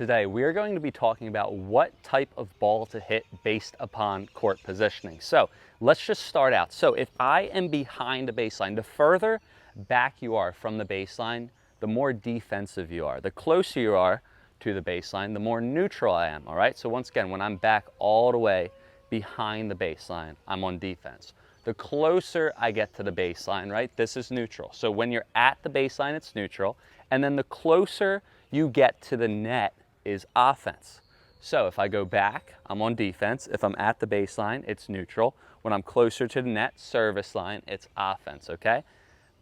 Today, we are going to be talking about what type of ball to hit based upon court positioning. So let's just start out. So if I am behind a baseline, the further back you are from the baseline, the more defensive you are. The closer you are to the baseline, the more neutral I am, all right? So once again, when I'm back all the way behind the baseline, I'm on defense. The closer I get to the baseline, right, this is neutral. So when you're at the baseline, it's neutral. And then the closer you get to the net is offense. So if I go back, I'm on defense. If I'm at the baseline, it's neutral. When I'm closer to the net, service line, it's offense, okay?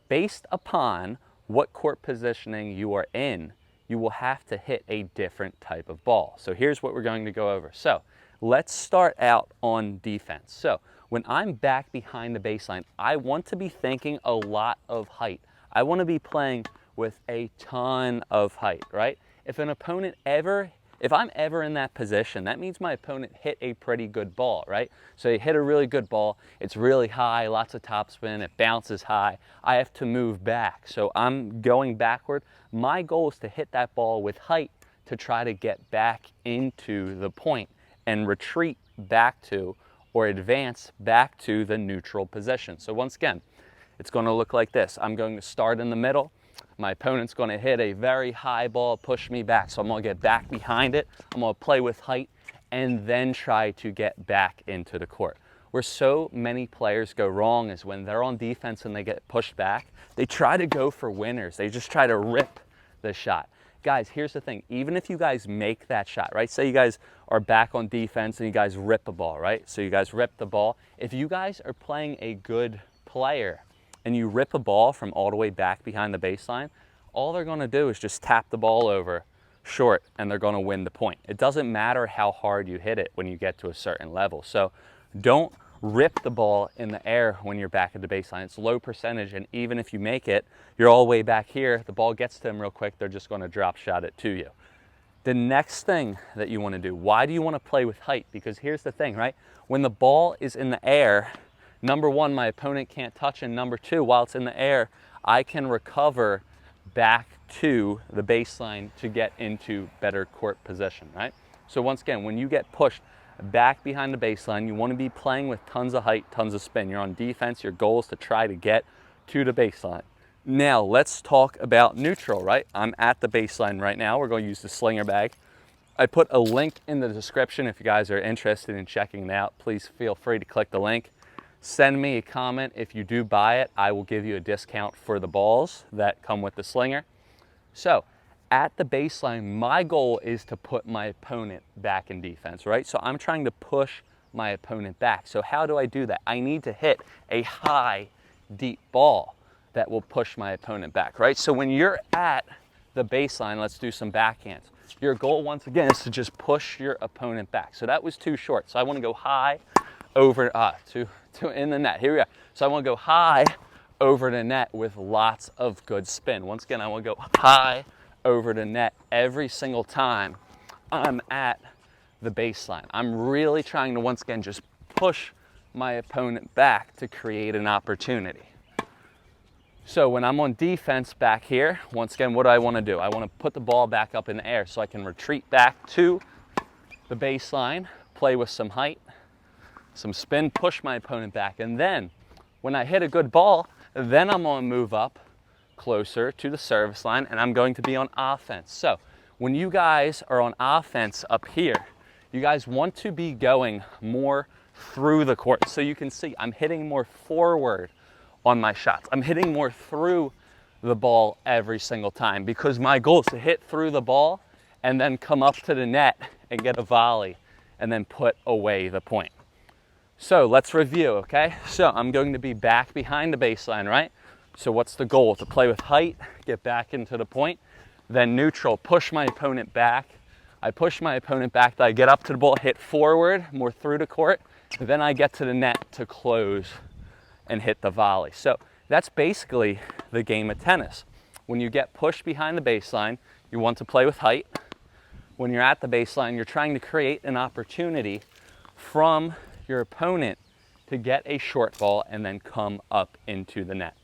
Based upon what court positioning you are in, you will have to hit a different type of ball. So here's what we're going to go over. So let's start out on defense. So when I'm back behind the baseline, I want to be thinking a lot of height. I want to be playing with a ton of height, right? If I'm ever in that position, that means my opponent hit a pretty good ball, right? So you hit a really good ball, it's really high, lots of topspin, it bounces high. I have to move back, so I'm going backward. My goal is to hit that ball with height to try to get back into the point and retreat back to or advance back to the neutral position. So once again, it's going to look like this. I'm going to start in the middle. My opponent's going to hit a very high ball, push me back. So I'm going to get back behind it. I'm going to play with height and then try to get back into the court. Where so many players go wrong is when they're on defense and they get pushed back, they try to go for winners. They just try to rip the shot. Guys, here's the thing. Even if you guys make that shot, right? Say you guys are back on defense and you guys rip a ball, right? So you guys rip the ball. If you guys are playing a good player, and you rip a ball from all the way back behind the baseline, all they're going to do is just tap the ball over short and they're going to win the point. It doesn't matter how hard you hit it when you get to a certain level. So don't rip the ball in the air when you're back at the baseline. It's low percentage, and even if you make it, you're all the way back here, the ball gets to them real quick, they're just going to drop shot it to you. The next thing that you want to do, why do you want to play with height? Because here's the thing, right? When the ball is in the air, number one, my opponent can't touch, and number two, while it's in the air, I can recover back to the baseline to get into better court position, right? So once again, when you get pushed back behind the baseline, you want to be playing with tons of height, tons of spin. You're on defense, your goal is to try to get to the baseline. Now, let's talk about neutral, right? I'm at the baseline right now. We're going to use the slinger bag. I put a link in the description if you guys are interested in checking it out. Please feel free to click the link. Send me a comment. If you do buy it, I will give you a discount for the balls that come with the slinger. So at the baseline, my goal is to put my opponent back in defense, right? So I'm trying to push my opponent back. So how do I do that? I need to hit a high, deep ball that will push my opponent back, right? So when you're at the baseline, let's do some backhands. Your goal, once again, is to just push your opponent back. So that was too short. So I want to go high over to in the net. Here we are. So I want to go high over the net with lots of good spin. Once again, I want to go high over the net every single time I'm at the baseline. I'm really trying to, once again, just push my opponent back to create an opportunity. So when I'm on defense back here, once again, what do I want to do? I want to put the ball back up in the air so I can retreat back to the baseline, play with some height, some spin, push my opponent back. And then when I hit a good ball, then I'm going to move up closer to the service line and I'm going to be on offense. So when you guys are on offense up here, you guys want to be going more through the court. So you can see I'm hitting more forward on my shots. I'm hitting more through the ball every single time because my goal is to hit through the ball and then come up to the net and get a volley and then put away the point. So let's review, okay? So I'm going to be back behind the baseline, right? So what's the goal? To play with height, get back into the point, then neutral, push my opponent back. I push my opponent back, I get up to the ball, hit forward, more through the court, then I get to the net to close and hit the volley. So that's basically the game of tennis. When you get pushed behind the baseline, you want to play with height. When you're at the baseline, you're trying to create an opportunity from your opponent to get a short ball and then come up into the net.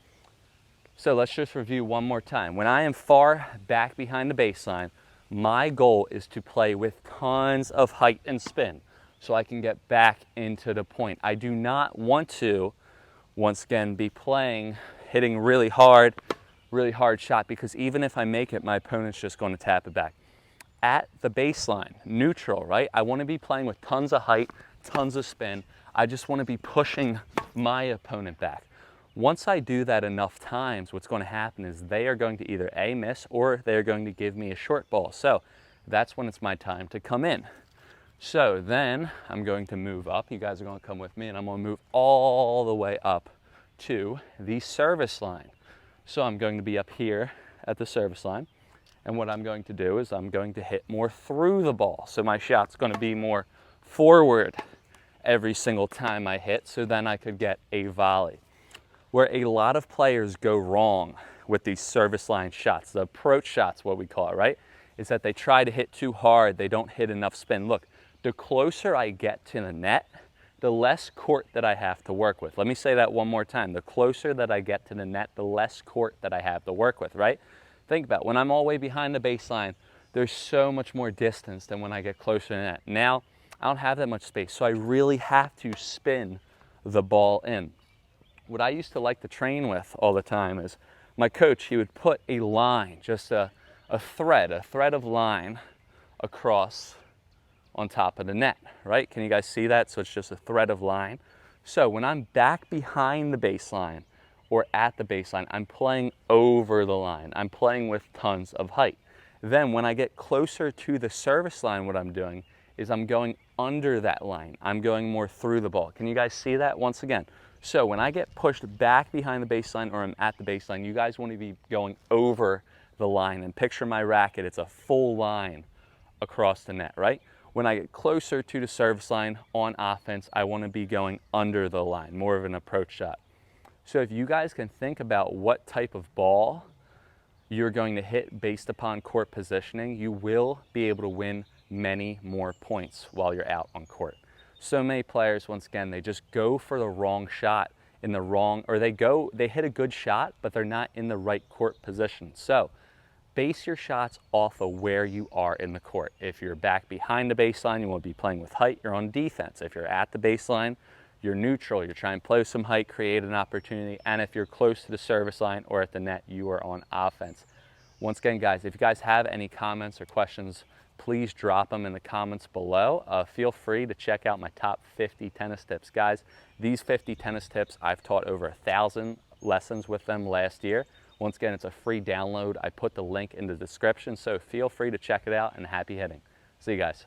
So let's just review one more time. When I am far back behind the baseline, My goal is to play with tons of height and spin so I can get back into the point. I do not want to, once again, be playing, hitting really hard shot, because even if I make it, my opponent's just going to tap it back. At the baseline, neutral, right? I want to be playing with tons of height, tons of spin. I just want to be pushing my opponent back. Once I do that enough times, what's going to happen is they are going to either A, miss, or they're going to give me a short ball. So that's when it's my time to come in. So then I'm going to move up. You guys are going to come with me, and I'm going to move all the way up to the service line. So I'm going to be up here at the service line. And what I'm going to do is I'm going to hit more through the ball. So my shot's going to be more forward every single time I hit, so then I could get a volley. Where a lot of players go wrong with these service line shots, the approach shots, what we call it, right, is that they try to hit too hard, they don't hit enough spin. Look, the closer I get to the net, the less court that I have to work with. Let me say that one more time. The closer that I get to the net, the less court that I have to work with, right? Think about it. When I'm all the way behind the baseline, there's so much more distance than when I get closer to the net. Now, I don't have that much space, so I really have to spin the ball in. What I used to like to train with all the time is my coach, he would put a line, just a thread of line across on top of the net, right? Can you guys see that? So it's just a thread of line. So when I'm back behind the baseline or at the baseline, I'm playing over the line. I'm playing with tons of height. Then when I get closer to the service line, what I'm doing is I'm going under that line. I'm going more through the ball. Can you guys see that once again? So when I get pushed back behind the baseline or I'm at the baseline, you guys want to be going over the line. And picture my racket, it's a full line across the net, right? When I get closer to the service line on offense, I want to be going under the line, more of an approach shot. So if you guys can think about what type of ball you're going to hit based upon court positioning, you will be able to win many more points while you're out on court. So many players, once again, they just go for the wrong shot in the wrong, or they hit a good shot, but they're not in the right court position. So base your shots off of where you are in the court. If you're back behind the baseline, you want to be playing with height, you're on defense. If you're at the baseline, you're neutral, you're trying to play with some height, create an opportunity. And if you're close to the service line or at the net, you are on offense. Once again, guys, if you guys have any comments or questions, please drop them in the comments below. Feel free to check out my top 50 tennis tips. Guys, these 50 tennis tips, I've taught over 1,000 lessons with them last year. Once again, it's a free download. I put the link in the description, so feel free to check it out, and happy hitting. See you guys.